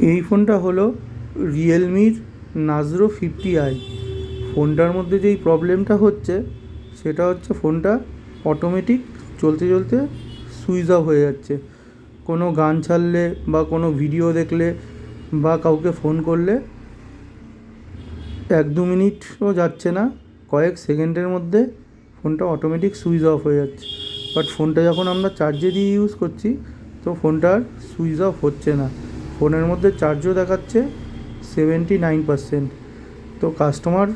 এই ফোনটা হলো রিয়েলমির নাজরো 50i। ফোনটার মধ্যে যেই প্রবলেমটা হচ্ছে সেটা হচ্ছে ফোনটা অটোমেটিক চলতে চলতে সুইচ অফ হয়ে যাচ্ছে। কোনো গান ছাড়লে বা কোনো ভিডিও দেখলে বা কাউকে ফোন করলে 1-2 মিনিটও যাচ্ছে না, কয়েক সেকেন্ডের মধ্যে ফোনটা অটোমেটিক সুইচ অফ হয়ে যাচ্ছে। বাট ফোনটা যখন আমরা চার্জে দিয়ে ইউজ করছি তো ফোনটা আর সুইচ অফ হচ্ছে না। ফোনের মধ্যে চার্জও দেখাচ্ছে 79%। তো কাস্টমার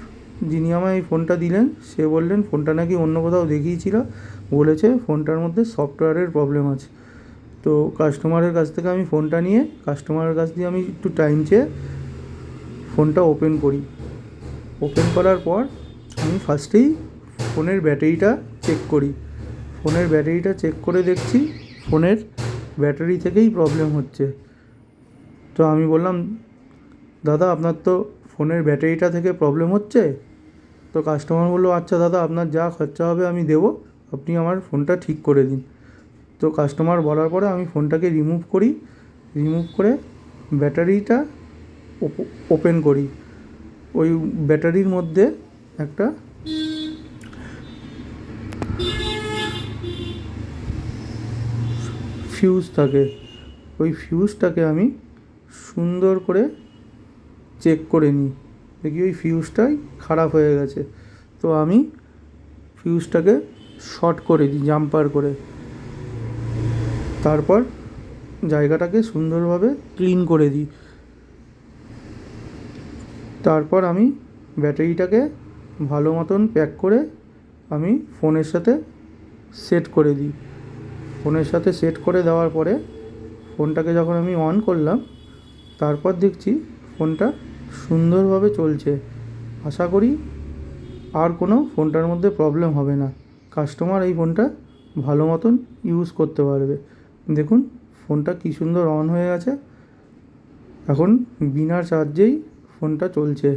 যিনি আমায় এই ফোনটা দিলেন সে বললেন ফোনটা নাকি অন্য কোথাও দেখিয়েছিল, বলেছে ফোনটার মধ্যে সফটওয়্যারের প্রবলেম আছে। তো কাস্টমারের কাছ থেকে আমি ফোনটা নিয়ে কাস্টমারের কাছ দিয়ে আমি একটু টাইম চেয়ে ফোনটা ওপেন করি। ওপেন করার পর আমি ফার্স্টেই ফোনের ব্যাটারিটা চেক করি। ফোনের ব্যাটারিটা চেক করে দেখছি ফোনের ব্যাটারি থেকেই প্রবলেম হচ্ছে। তো আমি বললাম, দাদা আপনার তো ফোনের ব্যাটারিটা থেকে প্রবলেম হচ্ছে। তো কাস্টমার বললো, আচ্ছা দাদা, আপনার যা খরচা হবে আমি দেবো, আপনি আমার ফোনটা ঠিক করে দিন। তো কাস্টমার বলার পরে আমি ফোনটাকে রিমুভ করি, রিমুভ করে ব্যাটারিটা ওপেন করি। ওই ব্যাটারির মধ্যে একটা ফিউজ থাকে। ওই ফিউজটাকে আমি সুন্দর করে চেক করে নিই, দেখি ওই ফিউজটাই খারাপ হয়ে গেছে। তো আমি ফিউজটাকে শর্ট করে দিই জাম্পার করে। তারপর জায়গাটাকে সুন্দরভাবে ক্লিন করে দিই। তারপর আমি ব্যাটারিটাকে ভালো মতন প্যাক করে আমি ফোনের সাথে সেট করে দিই। ফোনের সাথে সেট করে দেওয়ার পরে ফোনটাকে যখন আমি অন করলাম তারপর দেখছি ফোনটা সুন্দরভাবে চলছে। আশা করি আর কোনো ফোনটার মধ্যে প্রবলেম হবে না, কাস্টমার এই ফোনটা ভালো মতন ইউজ করতে পারবে। দেখুন ফোনটা কী সুন্দর অন হয়ে আছে, এখন বিনা চার্জেই ফোনটা চলছে।